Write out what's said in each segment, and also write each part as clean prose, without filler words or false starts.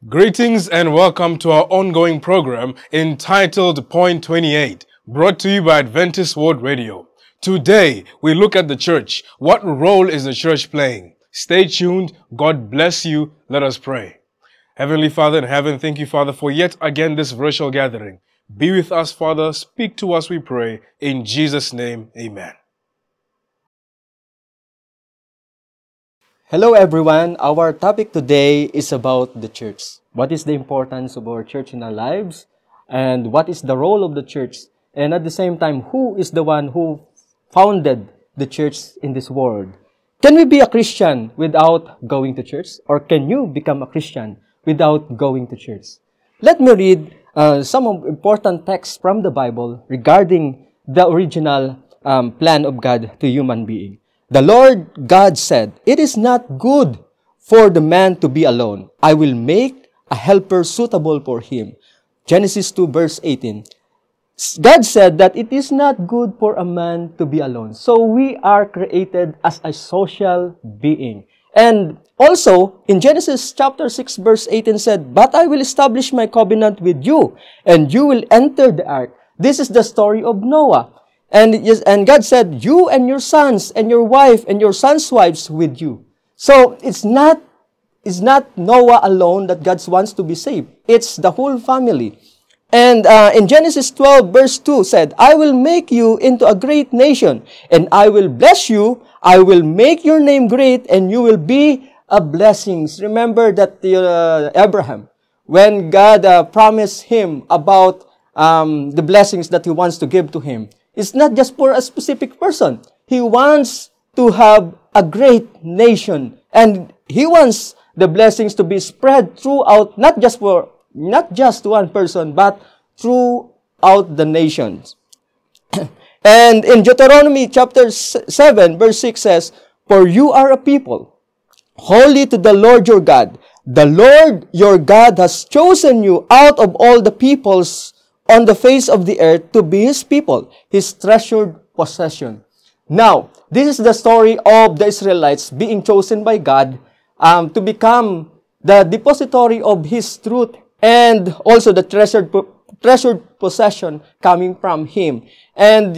Greetings and welcome to our ongoing program entitled Point 28, brought to you by Adventist World Radio. Today, we look at the church. What role is the church playing? Stay tuned. God bless you. Let us pray. Heavenly Father in heaven, thank you, Father, for yet again this virtual gathering. Be with us, Father. Speak to us, we pray. In Jesus' name, amen. Hello everyone, our topic today is about the church. What is the importance of our church in our lives? And what is the role of the church? And at the same time, who is the one who founded the church in this world? Can we be a Christian without going to church? Or can you become a Christian without going to church? Let me read some important texts from the Bible regarding the original plan of God to human being. The Lord God said, "It is not good for the man to be alone. I will make a helper suitable for him." Genesis 2 verse 18. God said that it is not good for a man to be alone. So we are created as a social being. And also, in Genesis chapter 6 verse 18 said, "But I will establish my covenant with you, and you will enter the ark, This is the story of Noah. And God said, you and your sons and your wife and your sons' wives with you. So it's not Noah alone that God wants to be saved. It's the whole family. And in Genesis 12 verse 2 said, I will make you into a great nation, and I will bless you. I will make your name great, and you will be a blessing. Remember that Abraham, when God promised him about the blessings that He wants to give to him, it's not just for a specific person. He wants to have a great nation, and He wants the blessings to be spread throughout, not just one person, but throughout the nations. And in Deuteronomy chapter 7, verse 6 says, for you are a people, holy to the Lord your God. The Lord your God has chosen you out of all the peoples on the face of the earth to be His people, His treasured possession. Now, this is the story of the Israelites being chosen by God to become the depository of His truth, and also the treasured possession coming from Him. And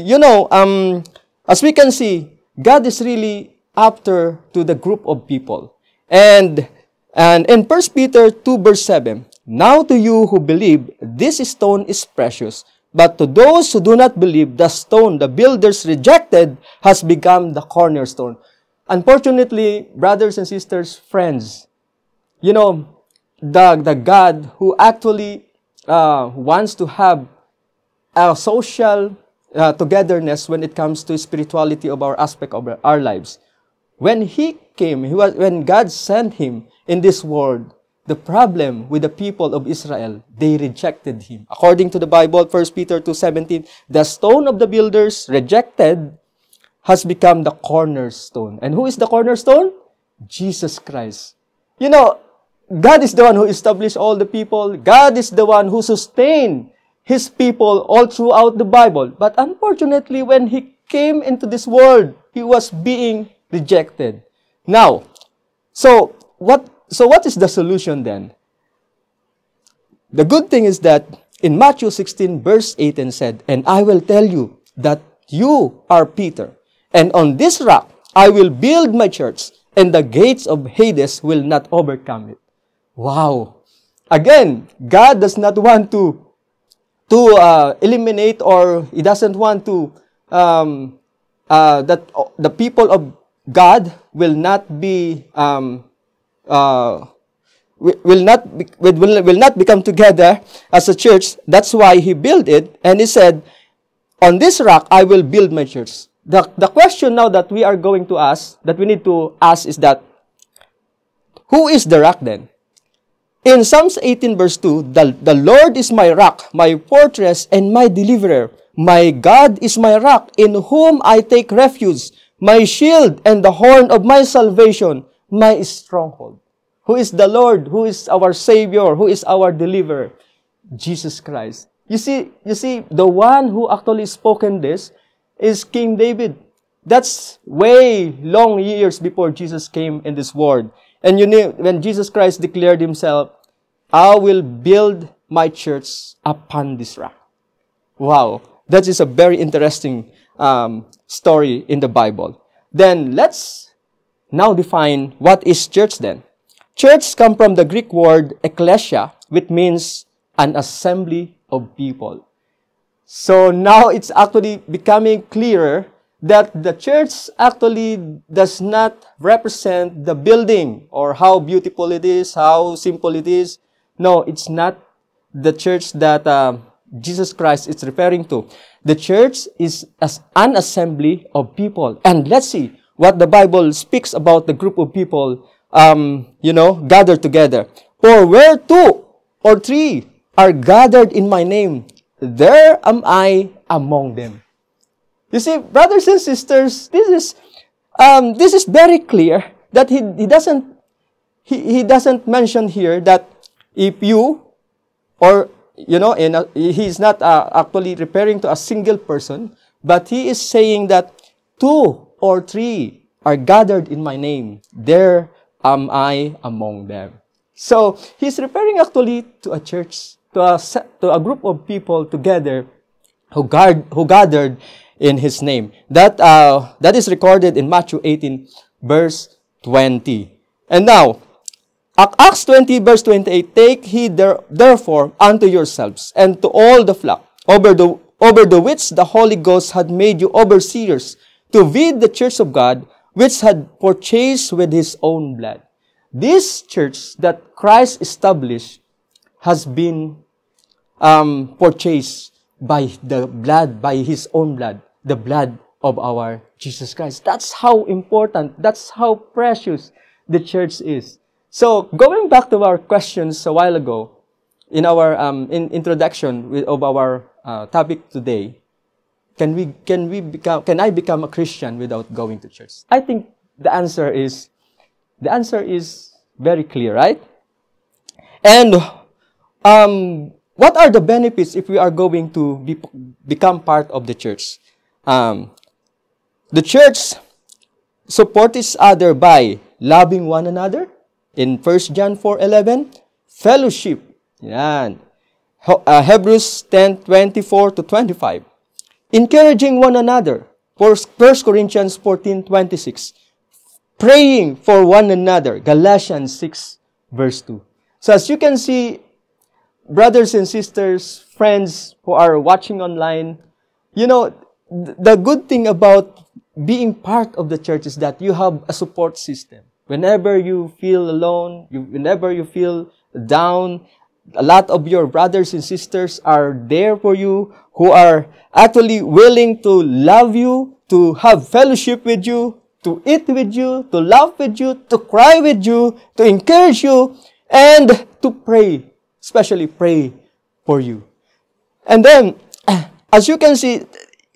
as we can see, God is really after to the group of people. And in 1 Peter 2 verse 7, now to you who believe, this stone is precious, but to those who do not believe, the stone the builders rejected has become the cornerstone. Unfortunately, brothers and sisters, friends, the God who actually wants to have a social togetherness when it comes to spirituality of our aspect of our lives. When He came, when God sent Him in this world, the problem with the people of Israel, they rejected Him. According to the Bible, 1 Peter 2:17, the stone of the builders rejected has become the cornerstone. And who is the cornerstone? Jesus Christ. God is the one who established all the people. God is the one who sustained His people all throughout the Bible. But unfortunately, when He came into this world, He was being rejected. Now, so what is the solution then? The good thing is that in Matthew 16 verse 18 said, and I will tell you that you are Peter, and on this rock I will build my church, and the gates of Hades will not overcome it. Wow! Again, God does not want to eliminate, or He doesn't want to that the people of God will not be will not become together as a church. That's why He built it, and He said, on this rock I will build my church. The question now that we are going to ask, that we need to ask, is that, who is the rock then? In Psalms 18 verse 2, the Lord is my rock, my fortress, and my deliverer. My God is my rock, in whom I take refuge, my shield and the horn of my salvation, my stronghold. Who is the Lord? Who is our Savior? Who is our deliverer? Jesus Christ. You see, the one who actually spoken this is King David. That's way long years before Jesus came in this world. And when Jesus Christ declared Himself, I will build my church upon this rock. Wow, that is a very interesting story in the Bible. Then let's now define what is church then. Church comes from the Greek word ekklesia, which means an assembly of people. So now it's actually becoming clearer that the church actually does not represent the building or how beautiful it is, how simple it is. No, it's not the church that Jesus Christ is referring to. The church is as an assembly of people. And let's see what the Bible speaks about the group of people, gathered together. For where two or three are gathered in my name, there am I among them. You see, brothers and sisters, this is very clear that he doesn't mention here that if you, or he's not actually referring to a single person, but he is saying that two or three are gathered in my name, there am I among them. So he's referring actually to a church, to a group of people together who gathered in His name. That is recorded in Matthew 18, verse 20. And now, Acts 20, verse 28, take heed therefore unto yourselves and to all the flock, over the which the Holy Ghost had made you overseers, to feed the church of God, which had purchased with His own blood. This church that Christ established has been purchased by the blood, by His own blood, the blood of our Jesus Christ. That's how important, that's how precious the church is. So, going back to our questions a while ago, in our introduction of our topic today, can I become a Christian without going to church? I think the answer is very clear, right? And what are the benefits if we are going to become part of the church? The church supports each other by loving one another. In 1 John 4:11, fellowship. Yan. Hebrews 10:24-25. Encouraging one another. 1 Corinthians 14:26. Praying for one another. Galatians 6, verse 2. So as you can see, brothers and sisters, friends who are watching online, you know, the good thing about being part of the church is that you have a support system. Whenever you feel alone, whenever you feel down, a lot of your brothers and sisters are there for you, who are actually willing to love you, to have fellowship with you, to eat with you, to laugh with you, to cry with you, to encourage you, and to pray, especially pray for you. And then, as you can see,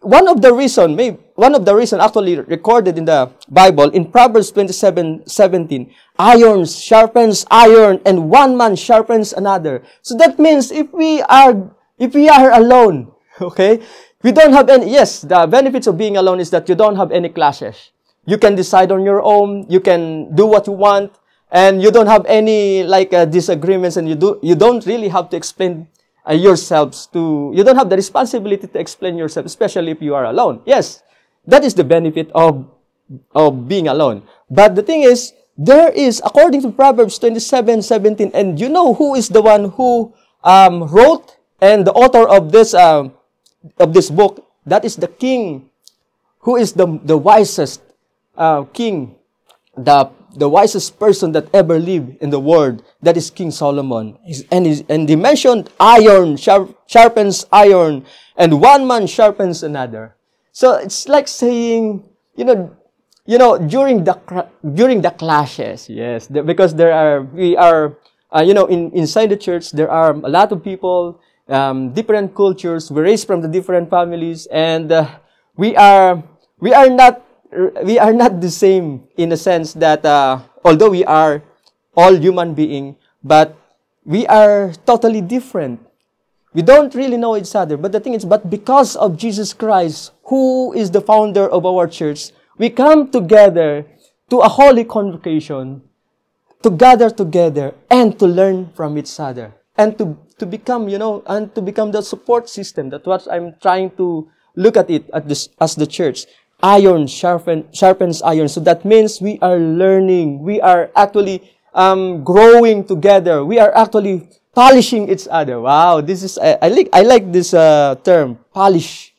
one of the reason actually recorded in the Bible, in Proverbs 27:17, iron sharpens iron and one man sharpens another. So that means if we are alone, okay, we don't have any, yes, the benefits of being alone is that you don't have any clashes. You can decide on your own, you can do what you want, and you don't have any disagreements, and you don't really have to explain yourselves you don't have the responsibility to explain yourself, especially if you are alone. Yes, that is the benefit of being alone. But the thing is, there is, according to Proverbs 27:17, and you know who is the one who wrote and the author of this book? That is the king, who is the wisest king, the wisest person that ever lived in the world. That is King Solomon. And he mentioned iron sharpens iron, and one man sharpens another. So it's like saying, during the clashes, yes, because inside the church there are a lot of people, different cultures. We raised from the different families, and we are not the same, in a sense that although we are all human beings, but we are totally different. We don't really know each other. But the thing is, but because of Jesus Christ, who is the founder of our church, we come together to a holy convocation, to gather together and to learn from each other, and to become the support system. That's what I'm trying to look at it as the church. Iron sharpens iron. So that means we are learning. We are actually growing together. We are actually polishing each other. Wow, this is I like this term, polish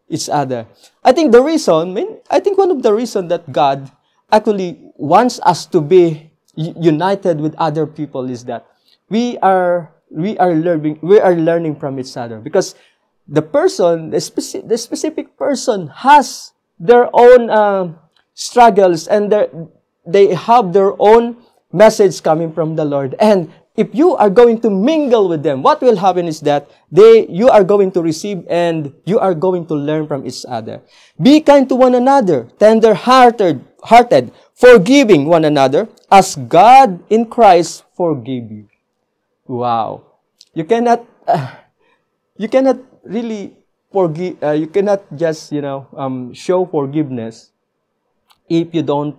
each other. I think one of the reasons that God actually wants us to be united with other people is that we are learning from each other, because the specific person has their own struggles, and they have their own message coming from the Lord. And if you are going to mingle with them, what will happen is that you are going to receive and you are going to learn from each other. Be kind to one another, tender-hearted, forgiving one another, as God in Christ forgave you. Wow. You cannot really forgive, you cannot just, show forgiveness if you don't,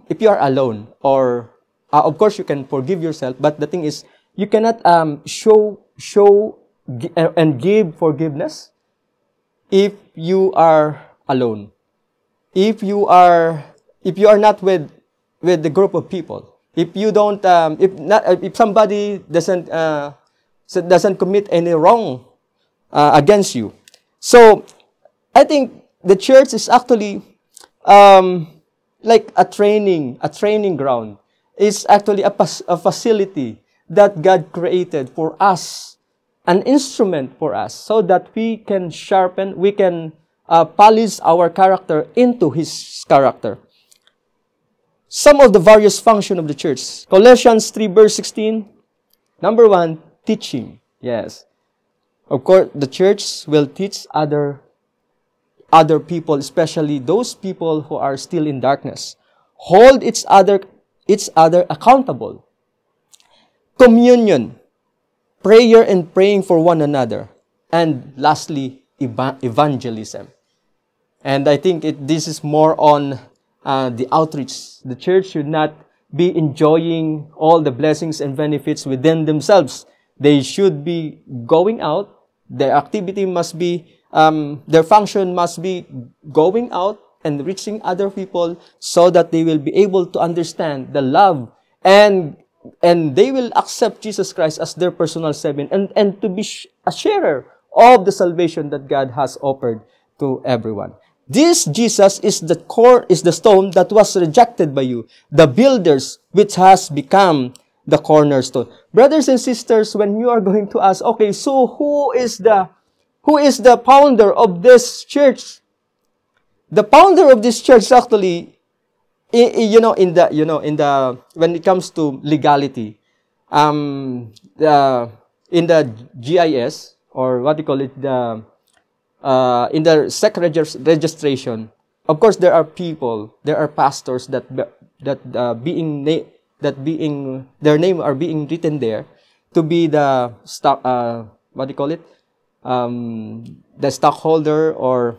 if you are alone. Or, of course, you can forgive yourself, but the thing is, you cannot show and give forgiveness if you are alone. If you are not with the group of people. If you don't, if somebody doesn't commit any wrong against you. So, I think the church is actually like a training ground. It's actually a facility that God created for us, an instrument for us, so that we can polish our character into His character. Some of the various functions of the church. Colossians 3 verse 16. Number 1, teaching. Yes. Of course, the church will teach other people, especially those people who are still in darkness. Hold each other accountable. Communion. Prayer and praying for one another. And lastly, evangelism. And I think this is more on the outreach. The church should not be enjoying all the blessings and benefits within themselves. They should be going out. Their activity must be, their function must be going out and reaching other people so that they will be able to understand the love and they will accept Jesus Christ as their personal Savior and to be a sharer of the salvation that God has offered to everyone. This Jesus is the stone that was rejected by you, the builders, which has become the cornerstone. Brothers and sisters, when you are going to ask, okay, so who is the founder of this church? The founder of this church actually, when it comes to legality, in the GIS, or what do you call it, in the SEC registration, of course, there are pastors that their name are being written there to be the the stockholder or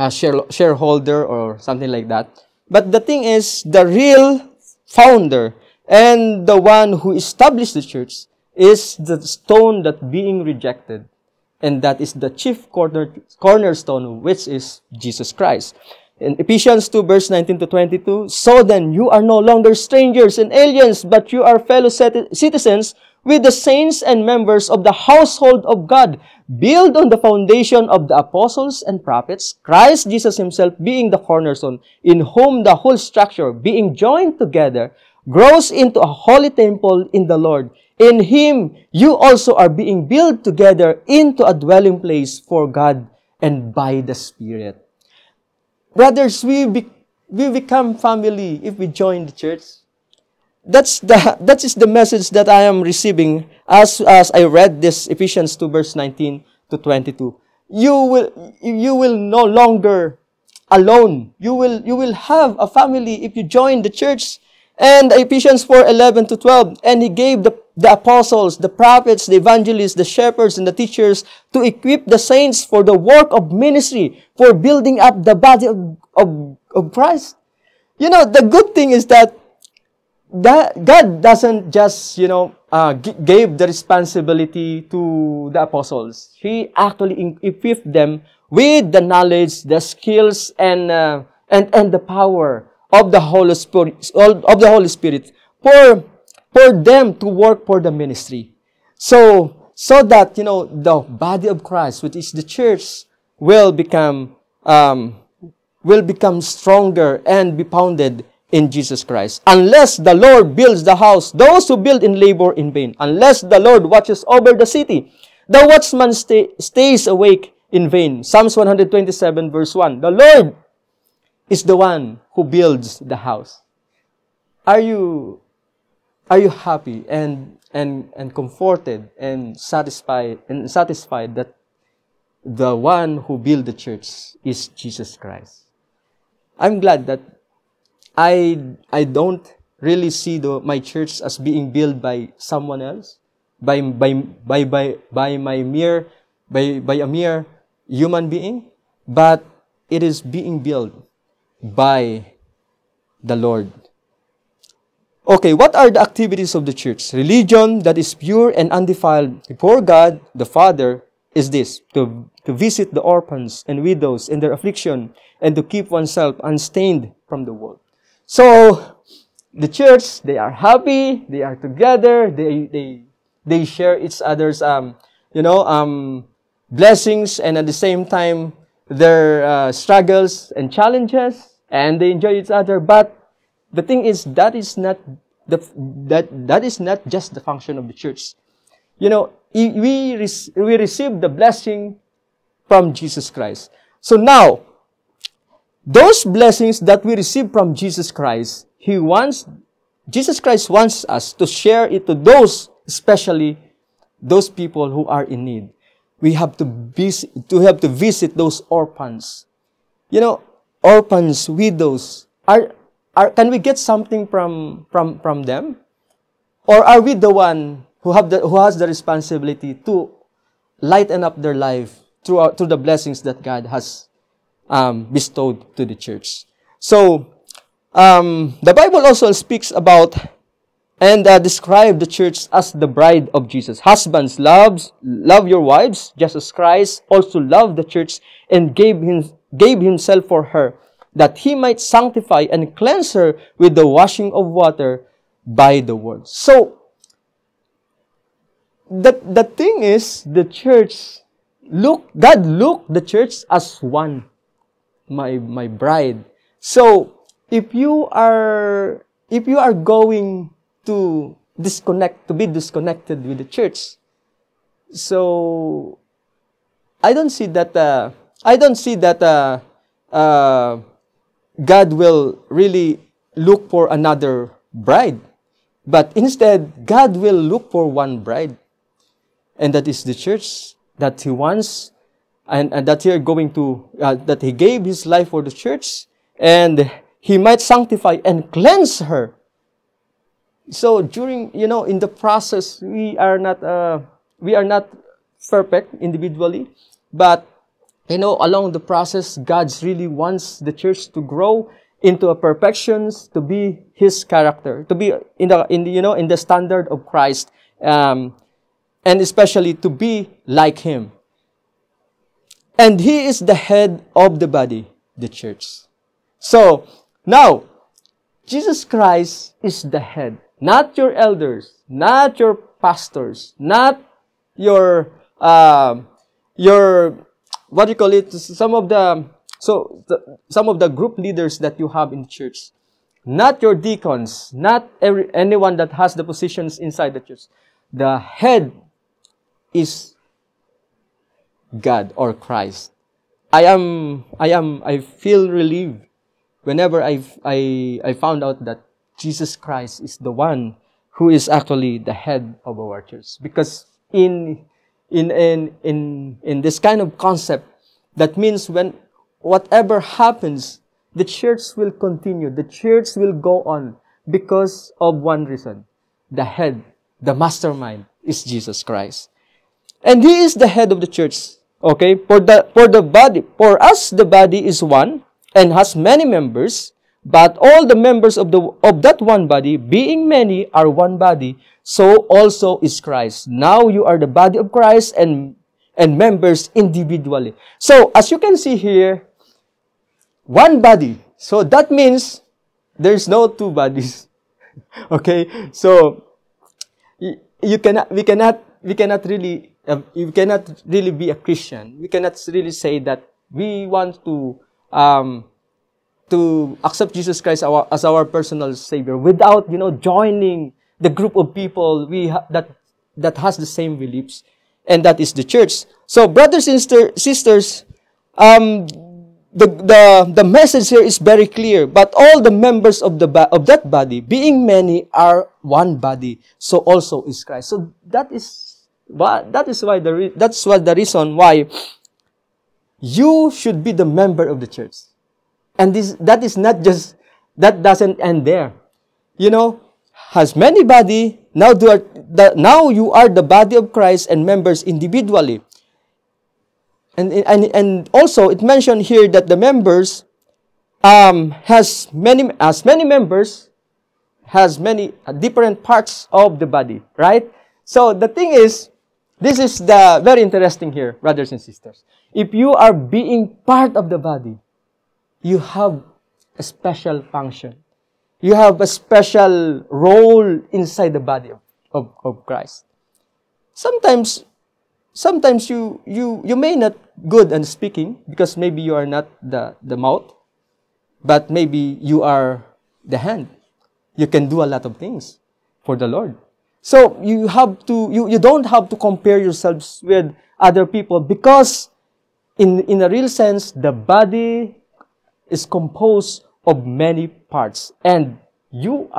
shareholder or something like that. But the thing is, the real founder and the one who established the church is the stone that being rejected. And that is the chief cornerstone, which is Jesus Christ. In Ephesians 2, verse 19 to 22, so then you are no longer strangers and aliens, but you are fellow citizens with the saints and members of the household of God, built on the foundation of the apostles and prophets, Christ Jesus Himself being the cornerstone, in whom the whole structure, being joined together, grows into a holy temple in the Lord. In Him, you also are being built together into a dwelling place for God and by the Spirit. Brothers, we become family if we join the church. That is the message that I am receiving as I read this Ephesians 2 verse 19 to 22. You will no longer alone. You will have a family if you join the church. And Ephesians 4:11 to 12, and He gave the apostles, the prophets, the evangelists, the shepherds, and the teachers to equip the saints for the work of ministry, for building up the body of Christ. The good thing is that God doesn't just, gave the responsibility to the apostles. He actually equipped them with the knowledge, the skills, and the power of the Holy Spirit for them to work for the ministry. So that, the body of Christ, which is the church, will become stronger and be founded in Jesus Christ. Unless the Lord builds the house, those who build in labor in vain. Unless the Lord watches over the city, the watchman stays awake in vain. Psalms 127 verse 1. The Lord is the one who builds the house. Are you happy and comforted and satisfied that the one who built the church is Jesus Christ? I'm glad that I don't really see my church as being built by someone else, by a mere human being, but it is being built by the Lord. Okay, what are the activities of the church? Religion that is pure and undefiled before God the Father is this, to to visit the orphans and widows in their affliction, and to keep oneself unstained from the world. So, the church, they are happy, they are together, they share each other's, blessings, and at the same time, their struggles and challenges, and they enjoy each other. But the thing is, that is not just the function of the church. We receive the blessing from Jesus Christ. So now, those blessings that we receive from Jesus Christ, Jesus Christ wants us to share it to those, especially those people who are in need. We have to visit those orphans. Orphans, widows. Can we get something from them? Or are we the one who has the responsibility to lighten up their life through the blessings that God has bestowed to the church? So, the Bible also speaks about and describe the church as the bride of Jesus. Husbands, love your wives, just as Christ also loved the church and gave himself for her, that he might sanctify and cleanse her with the washing of water by the word. So, the thing is, the church, God looked the church as one, my bride. So, if you are going to be disconnected with the church, so I don't see that God will really look for another bride, but instead God will look for one bride, and that is the church that He wants, and that that He gave His life for the church, and He might sanctify and cleanse her. So during, in the process, we are not perfect individually, but along the process, God really wants the church to grow into a perfections, to be His character, to be in the standard of Christ, and especially to be like Him. And He is the head of the body, the church. So now, Jesus Christ is the head. Not your elders, not your pastors, not your what do you call it? Some of the group leaders that you have in the church, not your deacons, not anyone that has the positions inside the church. The head is God or Christ. I feel relieved whenever I found out that Jesus Christ is the one who is actually the head of our church. Because in this kind of concept, that means when whatever happens, the church will continue. The church will go on because of one reason. The head, the mastermind is Jesus Christ. And He is the head of the church. Okay? For us the body is one and has many members, but all the members of that one body, being many, are one body, so also is Christ. Now you are the body of Christ and members individually. So, as you can see here, one body. So, that means there's no two bodies. Okay? So, we cannot really be a Christian. We cannot really say that we want to accept Jesus Christ as our personal Savior without, joining the group of people that has the same beliefs, and that is the church. So, brothers and sisters, the message here is very clear. But all the members of that body, being many, are one body. So also is Christ. So that's the reason why you should be the member of the church. And that doesn't end there. Has many body, now you are the body of Christ and members individually. And also it mentioned here that the members has many members, has many different parts of the body, right? So the thing is, this is the very interesting here, brothers and sisters. if you are being part of the body, you have a special function. You have a special role inside the body of Christ. Sometimes you may not good in speaking because maybe you are not the mouth, but maybe you are the hand. You can do a lot of things for the Lord. So you don't have to compare yourselves with other people, because in a real sense, the body is composed of many parts, and you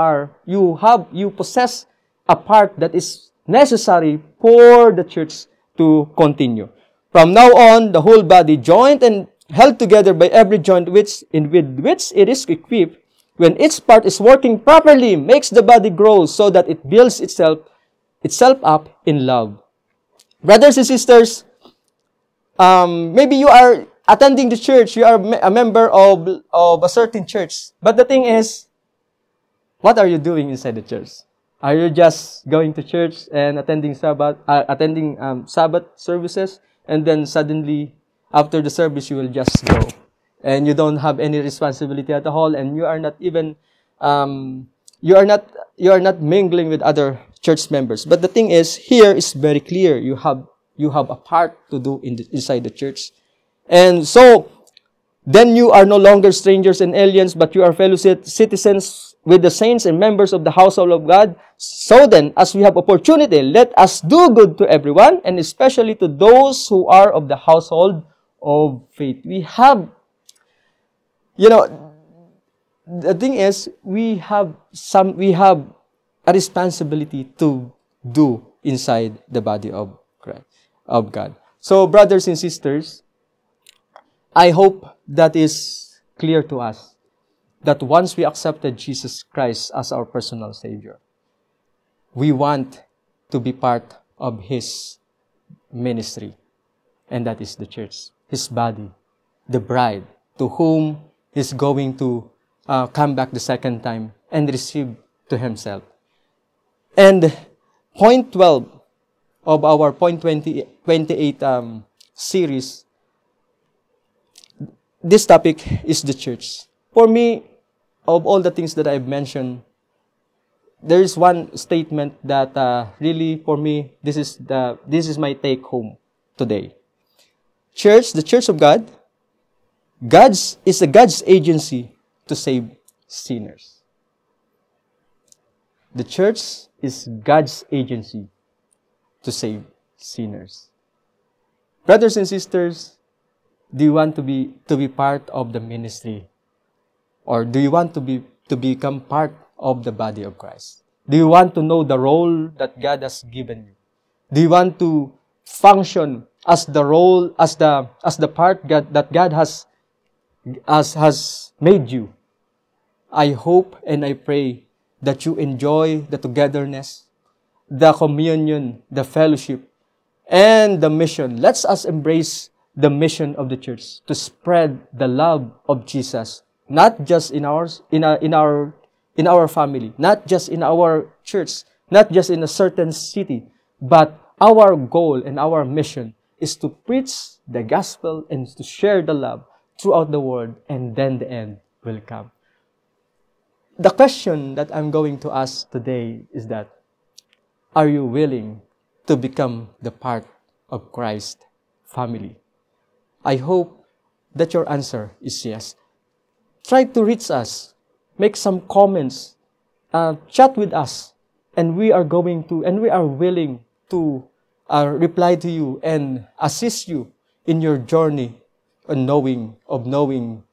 possess a part that is necessary for the church to continue. From now on, the whole body, joined and held together by every joint with which it is equipped, when each part is working properly, makes the body grow so that it builds itself up in love. Brothers and sisters, maybe you are attending the church, you are a member of a certain church. But the thing is, what are you doing inside the church? Are you just going to church and attending Sabbath services, and then suddenly after the service you will just go, and you don't have any responsibility at all, and you are not even you are not mingling with other church members? But the thing is, here is very clear. You have a part to do inside the church. And so, then you are no longer strangers and aliens, but you are fellow citizens with the saints and members of the household of God. So then, as we have opportunity, let us do good to everyone, and especially to those who are of the household of faith. We have, the thing is, we have a responsibility to do inside the body of Christ, of God. So, brothers and sisters, I hope that is clear to us, that once we accepted Jesus Christ as our personal Savior, we want to be part of His ministry, and that is the church, His body, the bride, to whom He's going to come back the second time and receive to Himself. And point 12 of our point 28 series, this topic is the church. For me, of all the things that I've mentioned, there is one statement that really, for me, this is my take home today. Church, the church of God, God's agency to save sinners. The church is God's agency to save sinners. Brothers and sisters, do you want to be part of the ministry? Or do you want to become part of the body of Christ? Do you want to know the role that God has given you? Do you want to function as the role, as the part that God has made you? I hope and I pray that you enjoy the togetherness, the communion, the fellowship, and the mission. Let us embrace the mission of the church to spread the love of Jesus, not just in our family, not just in our church, not just in a certain city, but our goal and our mission is to preach the gospel and to share the love throughout the world, and then the end will come. The question that I'm going to ask today is that, are you willing to become the part of Christ's family? I hope that your answer is yes. Try to reach us, make some comments, chat with us, and we are willing to reply to you and assist you in your journey of knowing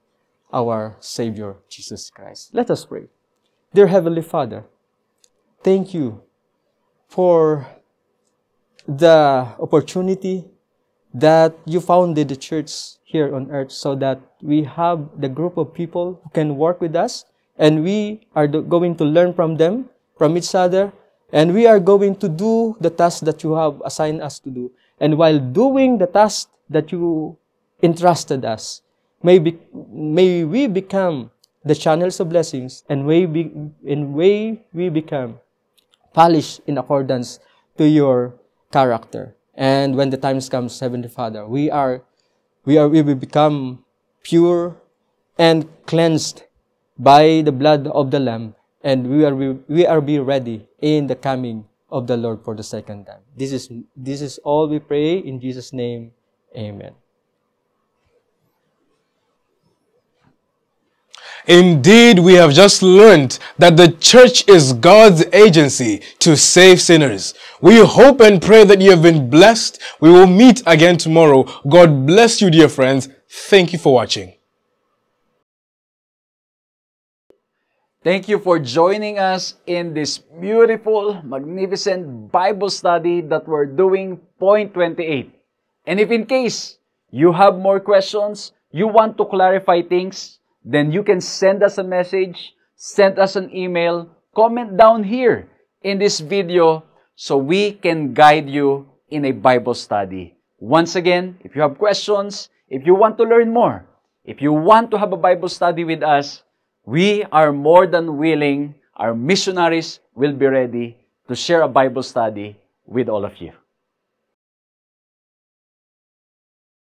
our Savior, Jesus Christ. Let us pray. Dear Heavenly Father, thank you for the opportunity that you founded the church here on earth, so that we have the group of people who can work with us, and we are going to learn from them, from each other, and we are going to do the task that you have assigned us to do. And while doing the task that you entrusted us, may we become the channels of blessings, and may we become polished in accordance to your character. And when the times comes, Heavenly Father, we are we will become pure and cleansed by the blood of the Lamb, and we are be ready in the coming of the Lord for the second time. This is all we pray in Jesus' name. Amen. Indeed, we have just learned that the church is God's agency to save sinners. We hope and pray that you have been blessed. We will meet again tomorrow. God bless you, dear friends. Thank you for watching. Thank you for joining us in this beautiful, magnificent Bible study that we're doing, Point 28. And if in case you have more questions, you want to clarify things, then you can send us a message, send us an email, comment down here in this video so we can guide you in a Bible study. Once again, if you have questions, if you want to learn more, if you want to have a Bible study with us, we are more than willing, our missionaries will be ready to share a Bible study with all of you.